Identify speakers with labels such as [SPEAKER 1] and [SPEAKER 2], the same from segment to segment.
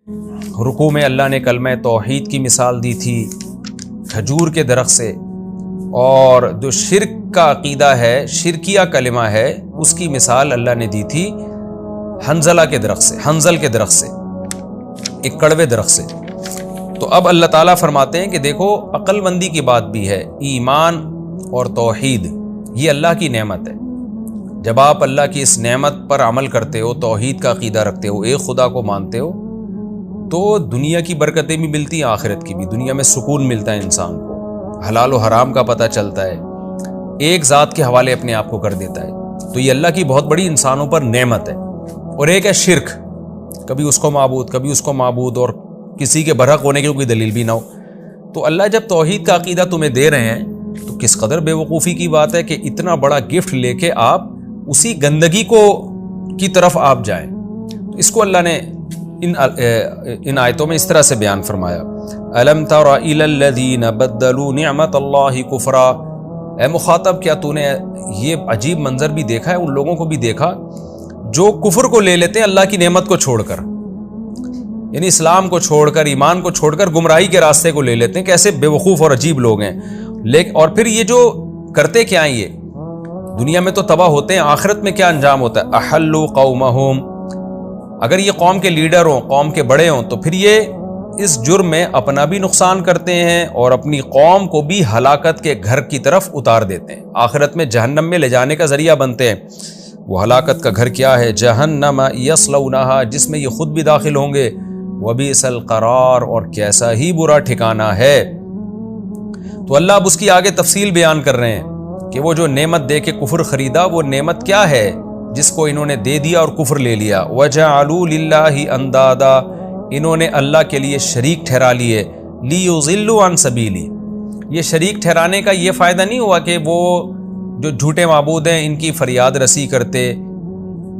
[SPEAKER 1] رکوع میں اللہ نے کلمہ توحید کی مثال دی تھی کھجور کے درخت سے، اور جو شرک کا عقیدہ ہے، شرکیہ کلمہ ہے، اس کی مثال اللہ نے دی تھی حنظلہ کے درخت سے، حنظل کے درخت سے، ایک کڑوے درخت سے۔ تو اب اللہ تعالیٰ فرماتے ہیں کہ دیکھو عقل مندی کی بات بھی ہے، ایمان اور توحید یہ اللہ کی نعمت ہے۔ جب آپ اللہ کی اس نعمت پر عمل کرتے ہو، توحید کا عقیدہ رکھتے ہو، ایک خدا کو مانتے ہو، تو دنیا کی برکتیں بھی ملتی ہیں، آخرت کی بھی۔ دنیا میں سکون ملتا ہے انسان کو، حلال و حرام کا پتہ چلتا ہے، ایک ذات کے حوالے اپنے آپ کو کر دیتا ہے۔ تو یہ اللہ کی بہت بڑی انسانوں پر نعمت ہے۔ اور ایک ہے شرک، کبھی اس کو معبود، کبھی اس کو معبود، اور کسی کے برحق ہونے کی کوئی دلیل بھی نہ ہو۔ تو اللہ جب توحید کا عقیدہ تمہیں دے رہے ہیں تو کس قدر بے وقوفی کی بات ہے کہ اتنا بڑا گفٹ لے کے آپ اسی گندگی کی طرف آپ جائیں۔ تو اس کو اللہ نے ان آیتوں میں اس طرح سے بیان فرمایا، الم تر الی الذین بدلوا نعمت اللہ کفرا۔ اے مخاطب، کیا تو نے یہ عجیب منظر بھی دیکھا ہے؟ ان لوگوں کو بھی دیکھا جو کفر کو لے لیتے ہیں اللہ کی نعمت کو چھوڑ کر، یعنی اسلام کو چھوڑ کر، ایمان کو چھوڑ کر گمراہی کے راستے کو لے لیتے ہیں۔ کیسے بے وقوف اور عجیب لوگ ہیں۔ اور پھر یہ جو کرتے کیا ہیں، یہ دنیا میں تو تباہ ہوتے ہیں، آخرت میں کیا انجام ہوتا ہے؟ احلوا قومہم، اگر یہ قوم کے لیڈر ہوں، قوم کے بڑے ہوں، تو پھر یہ اس جرم میں اپنا بھی نقصان کرتے ہیں اور اپنی قوم کو بھی ہلاکت کے گھر کی طرف اتار دیتے ہیں، آخرت میں جہنم میں لے جانے کا ذریعہ بنتے ہیں۔ وہ ہلاکت کا گھر کیا ہے؟ جہنم یصلونہا، جس میں یہ خود بھی داخل ہوں گے، وبئس القرار، اور کیسا ہی برا ٹھکانہ ہے۔ تو اللہ اب اس کی آگے تفصیل بیان کر رہے ہیں کہ وہ جو نعمت دے کے کفر خریدا، وہ نعمت کیا ہے جس کو انہوں نے دے دیا اور کفر لے لیا۔ وَجَعَلُوا لِلَّهِ أَنْدَادًا، انہوں نے اللہ کے لیے شریک ٹھہرا لیے، لِيُضِلُّوا عَنْ سَبِيلِهِ۔ یہ شریک ٹھہرانے کا یہ فائدہ نہیں ہوا کہ وہ جو جھوٹے معبود ہیں ان کی فریاد رسی کرتے،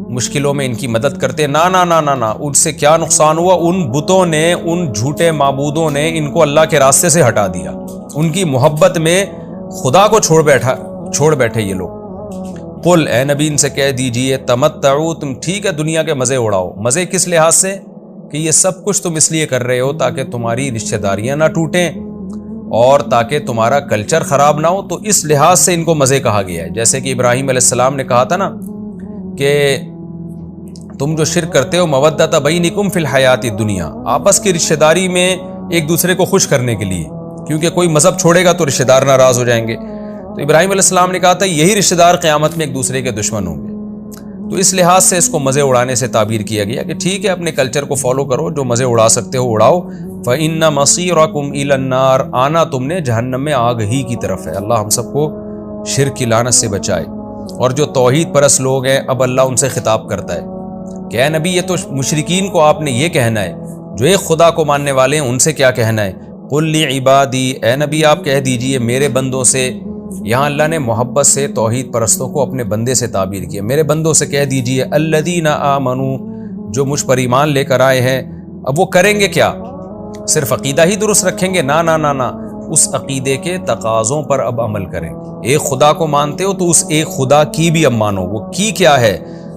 [SPEAKER 1] مشکلوں میں ان کی مدد کرتے، نہ نہ نہ نہ نہ، ان سے کیا نقصان ہوا؟ ان بتوں نے، ان جھوٹے معبودوں نے ان کو اللہ کے راستے سے ہٹا دیا، ان کی محبت میں خدا کو چھوڑ بیٹھے یہ لوگ۔ قل، اے نبی ان سے کہہ دیجئے، تمتعوا، تم ٹھیک ہے دنیا کے مزے اڑاؤ۔ مزے کس لحاظ سے؟ کہ یہ سب کچھ تم اس لیے کر رہے ہو تاکہ تمہاری رشتہ داریاں نہ ٹوٹیں اور تاکہ تمہارا کلچر خراب نہ ہو، تو اس لحاظ سے ان کو مزے کہا گیا ہے۔ جیسے کہ ابراہیم علیہ السلام نے کہا تھا نا کہ تم جو شرک کرتے ہو، مودۃ بینکم فی الحیات الدنیا، آپس کی رشتہ داری میں ایک دوسرے کو خوش کرنے کے لیے، کیونکہ کوئی مذہب چھوڑے گا تو رشتہ دار ناراض ہو جائیں گے۔ تو ابراہیم علیہ السلام نے کہا تھا یہی رشتہ دار قیامت میں ایک دوسرے کے دشمن ہوں گے۔ تو اس لحاظ سے اس کو مزے اڑانے سے تعبیر کیا گیا کہ ٹھیک ہے اپنے کلچر کو فالو کرو، جو مزے اڑا سکتے ہو اڑاؤ۔ فإن مصيركم إلى النار، آنا تم نے جہنم میں آگ ہی کی طرف ہے۔ اللہ ہم سب کو شرک کی لعنت سے بچائے۔ اور جو توحید پرست لوگ ہیں، اب اللہ ان سے خطاب کرتا ہے کہ اے نبی، یہ تو مشرکین کو آپ نے یہ کہنا ہے، جو ایک خدا کو ماننے والے ہیں ان سے کیا کہنا ہے؟ قل لعبادی، اے نبی آپ کہہ دیجئے میرے بندوں سے۔ یہاں اللہ نے محبت سے توحید پرستوں کو اپنے بندے سے تعبیر کیا، میرے بندوں سے کہہ دیجئے، الذین آمنوا، جو مجھ پر ایمان لے کر آئے ہیں۔ اب وہ کریں گے کیا؟ صرف عقیدہ ہی درست رکھیں گے؟ نہ نہ نہ نہ، اس عقیدے کے تقاضوں پر اب عمل کریں۔ ایک خدا کو مانتے ہو تو اس ایک خدا کی بھی اب مانو۔ وہ کی کیا ہے؟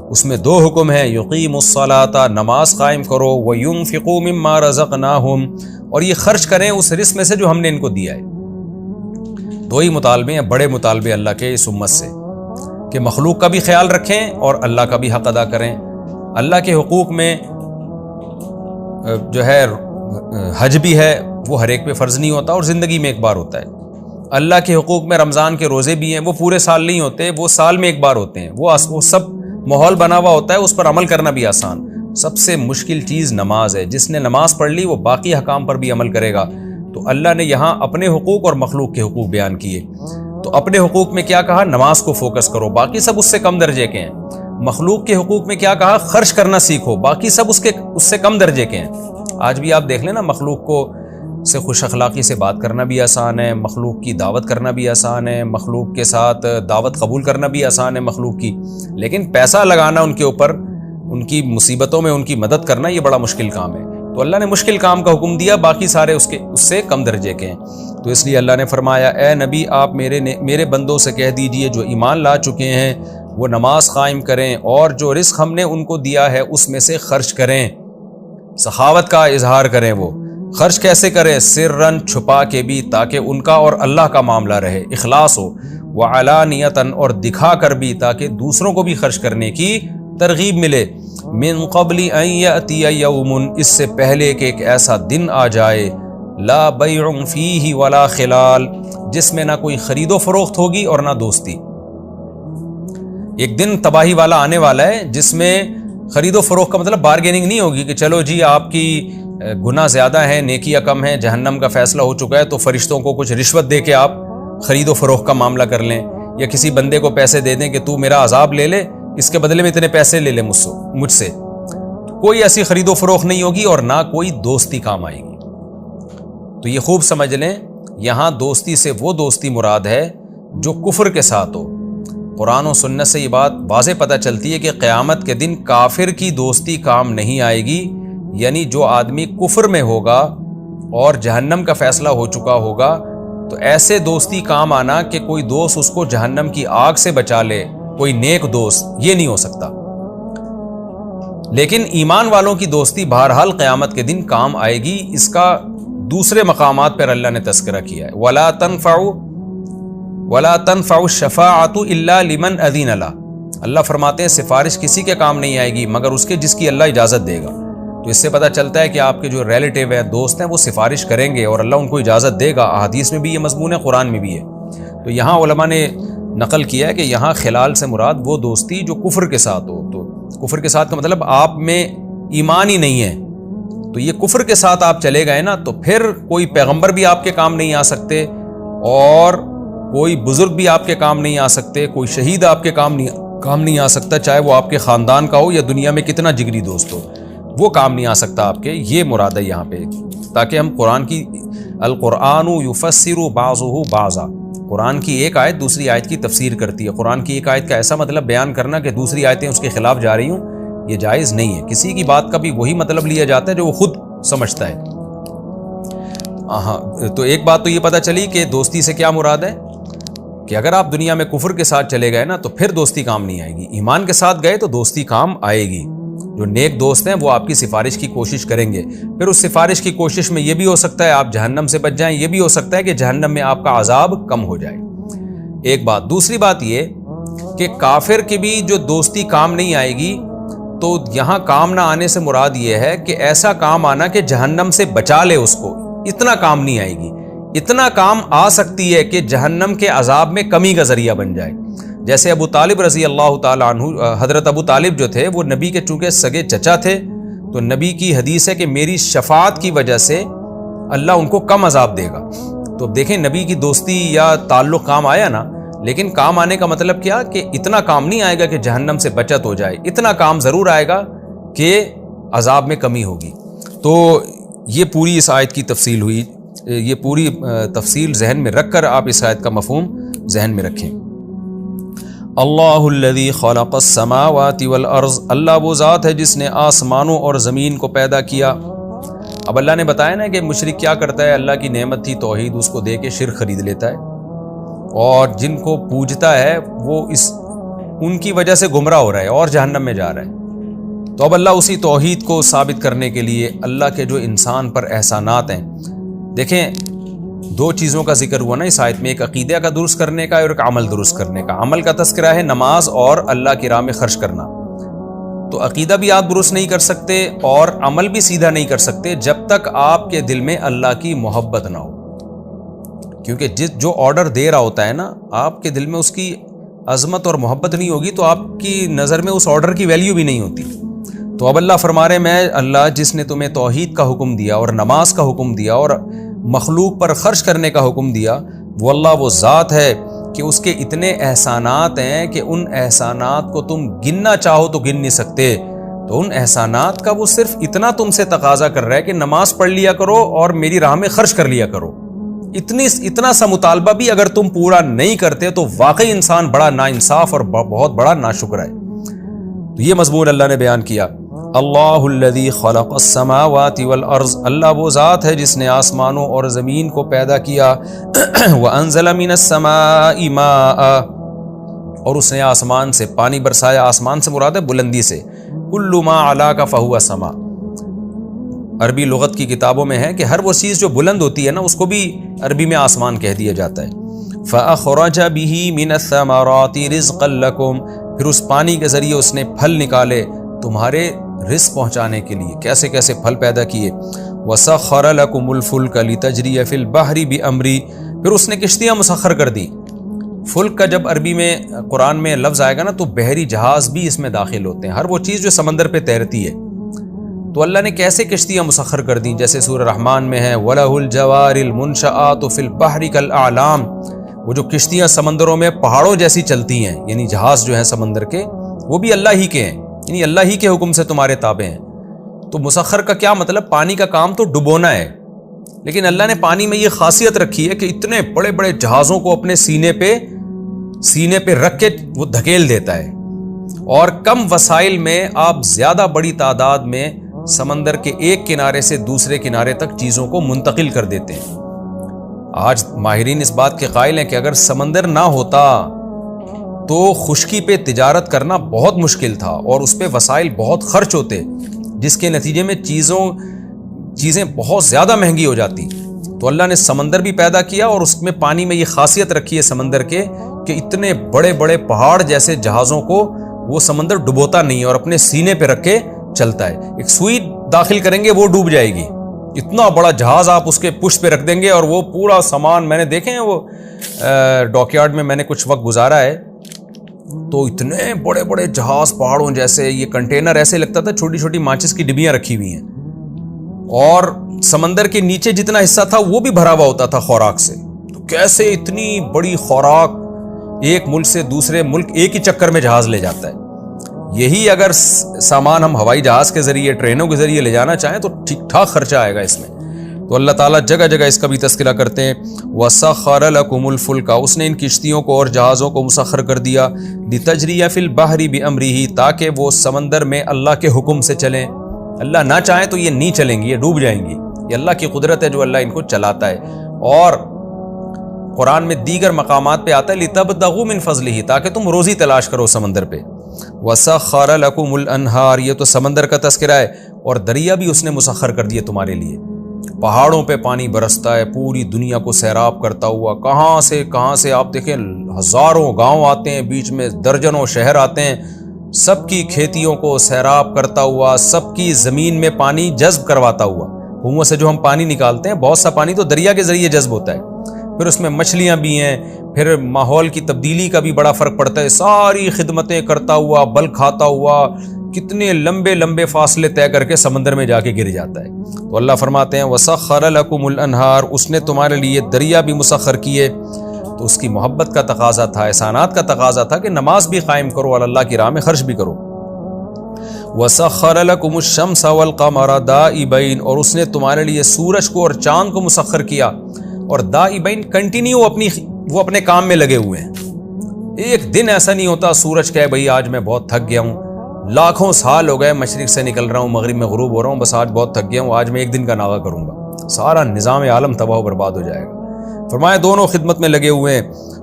[SPEAKER 1] اس میں دو حکم ہیں، یقیم الصلاۃ، نماز قائم کرو، وینفقوا مما رزقناہم، اور یہ خرچ کریں اس رزق میں سے جو ہم نے ان کو دیا ہے۔ دو ہی مطالبے ہیں، بڑے مطالبے اللہ کے اس امت سے، کہ مخلوق کا بھی خیال رکھیں اور اللہ کا بھی حق ادا کریں۔ اللہ کے حقوق میں جو ہے حج بھی ہے، وہ ہر ایک پہ فرض نہیں ہوتا اور زندگی میں ایک بار ہوتا ہے۔ اللہ کے حقوق میں رمضان کے روزے بھی ہیں، وہ پورے سال نہیں ہوتے، وہ سال میں ایک بار ہوتے ہیں۔ وہ سب ماحول بنا ہوا ہوتا ہے، اس پر عمل کرنا بھی آسان۔ سب سے مشکل چیز نماز ہے، جس نے نماز پڑھ لی وہ باقی حکام پر بھی عمل کرے گا۔ تو اللہ نے یہاں اپنے حقوق اور مخلوق کے حقوق بیان کیے۔ تو اپنے حقوق میں کیا کہا؟ نماز کو فوکس کرو، باقی سب اس سے کم درجے کے ہیں۔ مخلوق کے حقوق میں کیا کہا؟ خرچ کرنا سیکھو، باقی سب اس سے کم درجے کے ہیں۔ آج بھی آپ دیکھ لیں نا، مخلوق کو سے خوش اخلاقی سے بات کرنا بھی آسان ہے، مخلوق کی دعوت کرنا بھی آسان ہے، مخلوق کے ساتھ دعوت قبول کرنا بھی آسان ہے مخلوق کی، لیکن پیسہ لگانا ان کے اوپر، ان کی مصیبتوں میں ان کی مدد کرنا، یہ بڑا مشکل کام ہے۔ تو اللہ نے مشکل کام کا حکم دیا، باقی سارے اس سے کم درجے کے ہیں۔ تو اس لیے اللہ نے فرمایا اے نبی آپ میرے بندوں سے کہہ دیجئے جو ایمان لا چکے ہیں وہ نماز قائم کریں اور جو رزق ہم نے ان کو دیا ہے اس میں سے خرچ کریں۔ سخاوت کا اظہار کریں، وہ خرچ کیسے کریں؟ سرن، چھپا کے بھی، تاکہ ان کا اور اللہ کا معاملہ رہے، اخلاص ہو، وعلانیتاً، اور دکھا کر بھی، تاکہ دوسروں کو بھی خرچ کرنے کی ترغیب ملے، من قبل ان یأتی یوم، اس سے پہلے کہ ایک ایسا دن آ جائے، لا بیع فیہ ولا خلال، جس میں نہ کوئی خرید و فروخت ہوگی اور نہ دوستی۔ ایک دن تباہی والا آنے والا ہے جس میں خرید و فروخت کا مطلب بارگیننگ نہیں ہوگی کہ چلو جی آپ کی گناہ زیادہ ہیں، نیکیاں کم ہیں، جہنم کا فیصلہ ہو چکا ہے تو فرشتوں کو کچھ رشوت دے کے آپ خرید و فروخت کا معاملہ کر لیں، یا کسی بندے کو پیسے دے دیں کہ تو میرا عذاب لے لے، اس کے بدلے میں اتنے پیسے لے لے مجھ سے۔ کوئی ایسی خرید و فروخت نہیں ہوگی اور نہ کوئی دوستی کام آئے گی۔ تو یہ خوب سمجھ لیں، یہاں دوستی سے وہ دوستی مراد ہے جو کفر کے ساتھ ہو۔ قرآن و سنت سے یہ بات واضح پتہ چلتی ہے کہ قیامت کے دن کافر کی دوستی کام نہیں آئے گی، یعنی جو آدمی کفر میں ہوگا اور جہنم کا فیصلہ ہو چکا ہوگا تو ایسے دوستی کام آنا کہ کوئی دوست اس کو جہنم کی آگ سے بچا لے، کوئی نیک دوست، یہ نہیں ہو سکتا۔ لیکن ایمان والوں کی دوستی بہرحال قیامت کے دن کام آئے گی، اس کا دوسرے مقامات پر اللہ نے تذکرہ کیا ہے، وَلَا تَنْفَعُ الشَّفَاعَةُ إِلَّا لِمَنْ أَذِنَ لَهُ، اللہ فرماتے ہیں سفارش کسی کے کام نہیں آئے گی مگر اس کے جس کی اللہ اجازت دے گا۔ تو اس سے پتہ چلتا ہے کہ آپ کے جو ریلیٹیو ہیں، دوست ہیں، وہ سفارش کریں گے اور اللہ ان کو اجازت دے گا۔ احادیث میں بھی یہ مضمون ہے، قرآن میں بھی ہے۔ تو یہاں علماء نے نقل کیا ہے کہ یہاں خلال سے مراد وہ دوستی جو کفر کے ساتھ ہو۔ تو کفر کے ساتھ کا مطلب آپ میں ایمان ہی نہیں ہے، تو یہ کفر کے ساتھ آپ چلے گئے نا تو پھر کوئی پیغمبر بھی آپ کے کام نہیں آ سکتے، اور کوئی بزرگ بھی آپ کے کام نہیں آ سکتے، کوئی شہید آپ کے کام نہیں آ سکتا، چاہے وہ آپ کے خاندان کا ہو یا دنیا میں کتنا جگری دوست ہو، وہ کام نہیں آ سکتا آپ کے۔ یہ مراد ہے یہاں پہ، تاکہ ہم قرآن کی القرآن یفسر بعضہ بعضا، قرآن کی ایک آیت دوسری آیت کی تفسیر کرتی ہے۔ قرآن کی ایک آیت کا ایسا مطلب بیان کرنا کہ دوسری آیتیں اس کے خلاف جا رہی ہوں، یہ جائز نہیں ہے۔ کسی کی بات کا بھی وہی مطلب لیا جاتا ہے جو وہ خود سمجھتا ہے۔ تو ایک بات تو یہ پتہ چلی کہ دوستی سے کیا مراد ہے کہ اگر آپ دنیا میں کفر کے ساتھ چلے گئے نا تو پھر دوستی کام نہیں آئے گی، ایمان کے ساتھ گئے تو دوستی کام آئے گی۔ جو نیک دوست ہیں وہ آپ کی سفارش کی کوشش کریں گے، پھر اس سفارش کی کوشش میں یہ بھی ہو سکتا ہے آپ جہنم سے بچ جائیں، یہ بھی ہو سکتا ہے کہ جہنم میں آپ کا عذاب کم ہو جائے۔ ایک بات، دوسری بات یہ کہ کافر کی بھی جو دوستی کام نہیں آئے گی، تو یہاں کام نہ آنے سے مراد یہ ہے کہ ایسا کام آنا کہ جہنم سے بچا لے اس کو، اتنا کام نہیں آئے گی۔ اتنا کام آ سکتی ہے کہ جہنم کے عذاب میں کمی کا ذریعہ بن جائے۔ جیسے ابو طالب رضی اللہ تعالیٰ عنہ، حضرت ابو طالب جو تھے وہ نبی کے چونکہ سگے چچا تھے، تو نبی کی حدیث ہے کہ میری شفاعت کی وجہ سے اللہ ان کو کم عذاب دے گا۔ تو دیکھیں نبی کی دوستی یا تعلق کام آیا نا، لیکن کام آنے کا مطلب کیا کہ اتنا کام نہیں آئے گا کہ جہنم سے بچت ہو جائے، اتنا کام ضرور آئے گا کہ عذاب میں کمی ہوگی۔ تو یہ پوری اس آیت کی تفصیل ہوئی، یہ پوری تفصیل ذہن میں رکھ کر آپ اس آیت کا مفہوم ذہن میں رکھیں۔ اللہ الذی خلق السماوات والارض، اللہ وہ ذات ہے جس نے آسمانوں اور زمین کو پیدا کیا۔ اب اللہ نے بتایا نا کہ مشرک کیا کرتا ہے، اللہ کی نعمت تھی توحید، اس کو دے کے شرک خرید لیتا ہے، اور جن کو پوجتا ہے وہ ان کی وجہ سے گمراہ ہو رہا ہے اور جہنم میں جا رہا ہے۔ تو اب اللہ اسی توحید کو ثابت کرنے کے لیے اللہ کے جو انسان پر احسانات ہیں، دیکھیں دو چیزوں کا ذکر ہوا نا اس آیت میں، ایک عقیدہ کا درست کرنے کا اور ایک عمل درست کرنے کا۔ عمل کا تذکرہ ہے نماز اور اللہ کی راہ میں خرچ کرنا۔ تو عقیدہ بھی آپ درست نہیں کر سکتے اور عمل بھی سیدھا نہیں کر سکتے جب تک آپ کے دل میں اللہ کی محبت نہ ہو، کیونکہ جو آرڈر دے رہا ہوتا ہے نا، آپ کے دل میں اس کی عظمت اور محبت نہیں ہوگی تو آپ کی نظر میں اس آرڈر کی ویلیو بھی نہیں ہوتی۔ تو اب اللہ فرما رہے میں اللہ جس نے تمہیں توحید کا حکم دیا اور نماز کا حکم دیا اور مخلوق پر خرچ کرنے کا حکم دیا، وہ اللہ وہ ذات ہے کہ اس کے اتنے احسانات ہیں کہ ان احسانات کو تم گننا چاہو تو گن نہیں سکتے۔ تو ان احسانات کا وہ صرف اتنا تم سے تقاضا کر رہا ہے کہ نماز پڑھ لیا کرو اور میری راہ میں خرچ کر لیا کرو۔ اتنا سا مطالبہ بھی اگر تم پورا نہیں کرتے تو واقعی انسان بڑا ناانصاف اور بہت بڑا ناشکر ہے۔ تو یہ مضمون اللہ نے بیان کیا۔ اللہ الذی خلق السماوات والارض، اللہ وہ ذات ہے جس نے آسمانوں اور زمین کو پیدا کیا۔ وانزل من السماء ماء، اور اس نے آسمان سے پانی برسایا۔ آسمان سے مراد ہے بلندی سے، کل ما علاک فہو سما، عربی لغت کی کتابوں میں ہے کہ ہر وہ چیز جو بلند ہوتی ہے نا اس کو بھی عربی میں آسمان کہہ دیا جاتا ہے۔ فَأَخْرَجَ بِهِ مِنَ الثَّمَرَاتِ رِزْقًا لَكُمْ، پھر اس پانی کے ذریعے اس نے پھل نکالے تمہارے رزق پہنچانے کے لیے، کیسے کیسے پھل پیدا کیے۔ وَسَخَّرَ لَكُمُ الْفُلْكَ لِتَجْرِيَ فِي الْبَحْرِ بِأَمْرِهِ، پھر اس نے کشتیاں مسخر کر دی۔ فلک کا جب عربی میں قرآن میں لفظ آئے گا نا تو بحری جہاز بھی اس میں داخل ہوتے ہیں، ہر وہ چیز جو سمندر پہ تیرتی ہے۔ تو اللہ نے کیسے کشتیاں مسخر کر دیں، جیسے سورہ رحمان میں ہے وَلَهُ الْجَوَارِ الْمُنْشَآتُ فِي الْبَحْرِ كَالْأَعْلَامِ، وہ جو کشتیاں سمندروں میں پہاڑوں جیسی چلتی ہیں، یعنی جہاز جو ہیں سمندر کے وہ بھی اللہ ہی کے ہیں، یعنی اللہ ہی کے حکم سے تمہارے تابع ہیں۔ تو مسخر کا کیا مطلب، پانی کا کام تو ڈبونا ہے، لیکن اللہ نے پانی میں یہ خاصیت رکھی ہے کہ اتنے بڑے بڑے جہازوں کو اپنے سینے پہ رکھ کے وہ دھکیل دیتا ہے، اور کم وسائل میں آپ زیادہ بڑی تعداد میں سمندر کے ایک کنارے سے دوسرے کنارے تک چیزوں کو منتقل کر دیتے ہیں۔ آج ماہرین اس بات کے قائل ہیں کہ اگر سمندر نہ ہوتا تو خشکی پہ تجارت کرنا بہت مشکل تھا اور اس پہ وسائل بہت خرچ ہوتے، جس کے نتیجے میں چیزیں بہت زیادہ مہنگی ہو جاتی۔ تو اللہ نے سمندر بھی پیدا کیا اور اس میں پانی میں یہ خاصیت رکھی ہے سمندر کے کہ اتنے بڑے بڑے پہاڑ جیسے جہازوں کو وہ سمندر ڈبوتا نہیں ہے اور اپنے سینے پہ رکھ کے چلتا ہے۔ ایک سوئی داخل کریں گے وہ ڈوب جائے گی، اتنا بڑا جہاز آپ اس کے پشت پہ رکھ دیں گے اور وہ پورا سامان، میں نے دیکھے ہیں وہ ڈاک یارڈ میں میں نے کچھ وقت گزارا ہے، تو اتنے بڑے بڑے جہاز پہاڑوں جیسے، یہ کنٹینر ایسے لگتا تھا چھوٹی چھوٹی ماچس کی ڈبیاں رکھی ہوئی ہیں، اور سمندر کے نیچے جتنا حصہ تھا وہ بھی بھرا ہوا ہوتا تھا خوراک سے۔ تو کیسے اتنی بڑی خوراک ایک ملک سے دوسرے ملک ایک ہی چکر میں جہاز لے جاتا ہے۔ یہی اگر سامان ہم ہوائی جہاز کے ذریعے، ٹرینوں کے ذریعے لے جانا چاہیں تو ٹھیک ٹھاک خرچہ آئے گا اس میں۔ تو اللہ تعالیٰ جگہ جگہ اس کا بھی تذکرہ کرتے ہیں، وَسَخَّرَ لَكُمُ الْفُلْكَ، اس نے ان کشتیوں کو اور جہازوں کو مسخر کر دیا، لِتَجْرِيَ فِي الْبَحْرِ بِأَمْرِهِ، تاکہ وہ سمندر میں اللہ کے حکم سے چلیں۔ اللہ نہ چاہیں تو یہ نہیں چلیں گی، یہ ڈوب جائیں گی، یہ اللہ کی قدرت ہے جو اللہ ان کو چلاتا ہے۔ اور قرآن میں دیگر مقامات پہ آتا ہے لِتَبْتَغُوا مِن فَضْلِهِ، تاکہ تم روزی تلاش کرو سمندر پہ۔ وَسَخَّرَ لَكُمُ الْأَنْهَارَ، یہ تو سمندر کا تذکرہ ہے، اور دریا بھی اس نے مسخر کر دیے تمہارے لیے۔ پہاڑوں پہ پانی برستا ہے پوری دنیا کو سیراب کرتا ہوا، کہاں سے آپ دیکھیں ہزاروں گاؤں آتے ہیں، بیچ میں درجنوں شہر آتے ہیں، سب کی کھیتیوں کو سیراب کرتا ہوا، سب کی زمین میں پانی جذب کرواتا ہوا۔ کنووں سے جو ہم پانی نکالتے ہیں بہت سا پانی تو دریا کے ذریعے جذب ہوتا ہے، پھر اس میں مچھلیاں بھی ہیں، پھر ماحول کی تبدیلی کا بھی بڑا فرق پڑتا ہے، ساری خدمتیں کرتا ہوا، بل کھاتا ہوا، کتنے لمبے لمبے فاصلے طے کر کے سمندر میں جا کے گر جاتا ہے۔ تو اللہ فرماتے ہیں وَسَخَّرَ لَكُمُ الْأَنْهَارَ، اس نے تمہارے لیے دریا بھی مسخر کیے۔ تو اس کی محبت کا تقاضا تھا، احسانات کا تقاضا تھا کہ نماز بھی قائم کرو اور اللہ کی راہ میں خرچ بھی کرو۔ وَسَخَّرَ لَكُمُ الشَّمْسَ وَالْقَمَرَ دَائِبَيْنِ، اور اس نے تمہارے لیے سورج کو اور چاند کو مسخر کیا، اور دائبین کنٹینیو وہ اپنے کام میں لگے ہوئے ہیں۔ ایک دن ایسا نہیں ہوتا سورج کہے بھئی آج میں بہت تھک گیا ہوں، لاکھوں سال ہو گئے مشرق سے نکل رہا ہوں مغرب میں غروب ہو رہا ہوں، بس آج بہت تھک گیا ہوں، آج میں ایک دن کا ناغہ کروں گا، سارا نظام عالم تباہ و برباد ہو جائے گا۔ فرمایا دونوں خدمت میں لگے ہوئے ہیں۔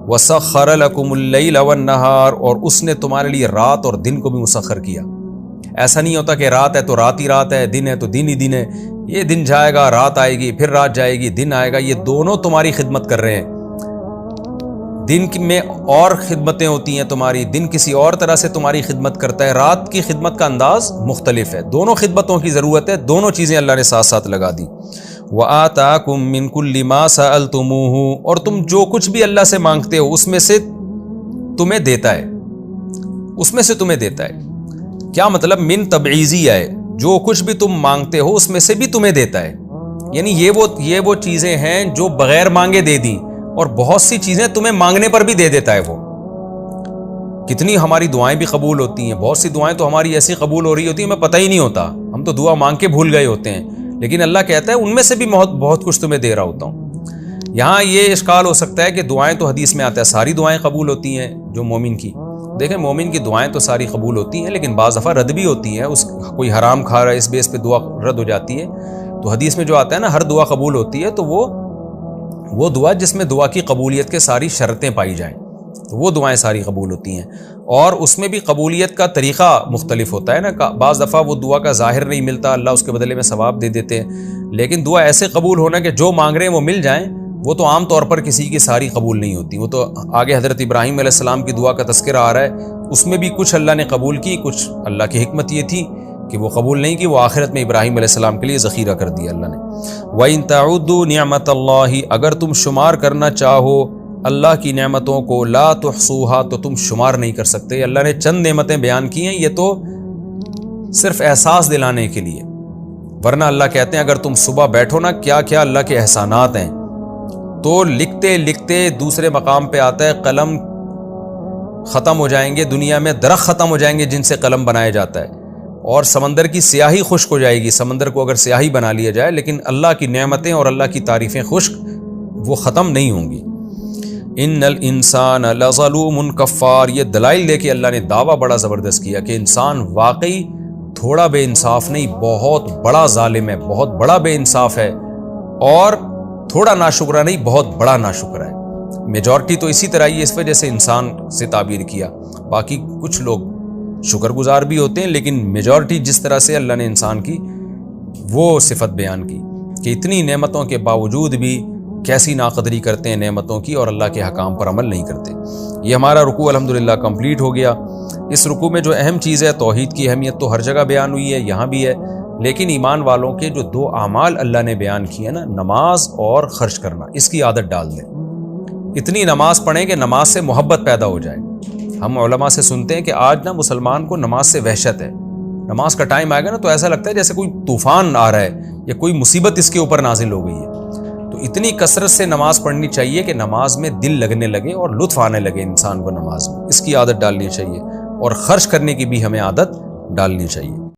[SPEAKER 1] وَسَخَّرَ لَكُمُ اللَّيْلَ وَالنَّهَارَ، اور اس نے تمہارے لیے رات اور دن کو بھی مسخر کیا۔ ایسا نہیں ہوتا کہ رات ہے تو رات ہی رات ہے، دن ہے تو دن ہی دن ہے، یہ دن جائے گا رات آئے گی، پھر رات جائے گی دن آئے گا، یہ دونوں تمہاری خدمت کر رہے ہیں۔ دن میں اور خدمتیں ہوتی ہیں تمہاری، دن کسی اور طرح سے تمہاری خدمت کرتا ہے، رات کی خدمت کا انداز مختلف ہے، دونوں خدمتوں کی ضرورت ہے، دونوں چیزیں اللہ نے ساتھ ساتھ لگا دی۔ وَآتَاكُم مِّن كُلِّ مَا سَأَلْتُمُوهُ، اور تم جو کچھ بھی اللہ سے مانگتے ہو اس میں سے تمہیں دیتا ہے، اس میں سے تمہیں دیتا ہے۔ کیا مطلب؟ من تبعیضی ہے، جو کچھ بھی تم مانگتے ہو اس میں سے بھی تمہیں دیتا ہے، یعنی یہ وہ چیزیں ہیں جو بغیر مانگے دے دیں، اور بہت سی چیزیں تمہیں مانگنے پر بھی دے دیتا ہے وہ۔ کتنی ہماری دعائیں بھی قبول ہوتی ہیں، بہت سی دعائیں تو ہماری ایسی قبول ہو رہی ہوتی ہیں ہمیں پتہ ہی نہیں ہوتا، ہم تو دعا مانگ کے بھول گئے ہوتے ہیں، لیکن اللہ کہتا ہے ان میں سے بھی بہت کچھ تمہیں دے رہا ہوتا ہوں۔ یہاں یہ اشکال ہو سکتا ہے کہ دعائیں تو حدیث میں آتا ہے ساری دعائیں قبول ہوتی ہیں جو مومن کی، دیکھیں مومن کی دعائیں تو ساری قبول ہوتی ہیں، لیکن بعض دفعہ رد بھی ہوتی ہیں، کوئی حرام کھا رہا ہے اس بیس پہ دعا رد ہو جاتی ہے۔ تو حدیث میں جو آتا ہے نا ہر دعا قبول ہوتی ہے، تو وہ دعا جس میں دعا کی قبولیت کے ساری شرطیں پائی جائیں، تو وہ دعائیں ساری قبول ہوتی ہیں۔ اور اس میں بھی قبولیت کا طریقہ مختلف ہوتا ہے نا. بعض دفعہ وہ دعا کا ظاہر نہیں ملتا، اللہ اس کے بدلے میں ثواب دے دیتے ہیں، لیکن دعا ایسے قبول ہونا کہ جو مانگ رہے ہیں وہ مل جائیں، وہ تو عام طور پر کسی کی ساری قبول نہیں ہوتی. وہ تو آگے حضرت ابراہیم علیہ السلام کی دعا کا تذکرہ آ رہا ہے، اس میں بھی کچھ اللہ نے قبول کی، کچھ اللہ کی حکمت یہ تھی کہ وہ قبول نہیں کی، وہ آخرت میں ابراہیم علیہ السلام کے لیے ذخیرہ کر دیا اللہ نے. وَإِن تَعُدُّوا نِعْمَةَ اللَّهِ، اگر تم شمار کرنا چاہو اللہ کی نعمتوں کو، لا تحصوها، تو تم شمار نہیں کر سکتے. اللہ نے چند نعمتیں بیان کی ہیں، یہ تو صرف احساس دلانے کے لیے، ورنہ اللہ کہتے ہیں اگر تم صبح بیٹھو نا کیا کیا اللہ کے احسانات ہیں. تو لکھتے لکھتے دوسرے مقام پہ آتا ہے قلم ختم ہو جائیں گے دنیا میں، درخت ختم ہو جائیں گے جن سے قلم بنایا جاتا ہے، اور سمندر کی سیاہی خشک ہو جائے گی. سمندر کو اگر سیاہی بنا لیا جائے، لیکن اللہ کی نعمتیں اور اللہ کی تعریفیں خشک وہ ختم نہیں ہوں گی. ان الانسان لظلوم کفار، یہ دلائل دے کے اللہ نے دعویٰ بڑا زبردست کیا کہ انسان واقعی تھوڑا بے انصاف نہیں، بہت بڑا ظالم ہے، بہت بڑا بے انصاف ہے، اور تھوڑا ناشکرہ نہیں، بہت بڑا ناشکرہ ہے. میجورٹی تو اسی طرح ہی اس وجہ سے انسان سے تعبیر کیا، باقی کچھ لوگ شکر گزار بھی ہوتے ہیں، لیکن میجورٹی جس طرح سے اللہ نے انسان کی وہ صفت بیان کی کہ اتنی نعمتوں کے باوجود بھی کیسی ناقدری کرتے ہیں نعمتوں کی اور اللہ کے حکام پر عمل نہیں کرتے. یہ ہمارا رکوع الحمدللہ کمپلیٹ ہو گیا. اس رکوع میں جو اہم چیز ہے، توحید کی اہمیت تو ہر جگہ بیان ہوئی ہے، یہاں بھی ہے، لیکن ایمان والوں کے جو دو اعمال اللہ نے بیان کیے نا، نماز اور خرچ کرنا، اس کی عادت ڈال دیں. اتنی نماز پڑھیں کہ نماز سے محبت پیدا ہو جائے. ہم علماء سے سنتے ہیں کہ آج نا مسلمان کو نماز سے وحشت ہے. نماز کا ٹائم آئے گا نا تو ایسا لگتا ہے جیسے کوئی طوفان آ رہا ہے یا کوئی مصیبت اس کے اوپر نازل ہو گئی ہے. تو اتنی کثرت سے نماز پڑھنی چاہیے کہ نماز میں دل لگنے لگے اور لطف آنے لگے انسان کو نماز میں. اس کی عادت ڈالنی چاہیے، اور خرچ کرنے کی بھی ہمیں عادت ڈالنی چاہیے.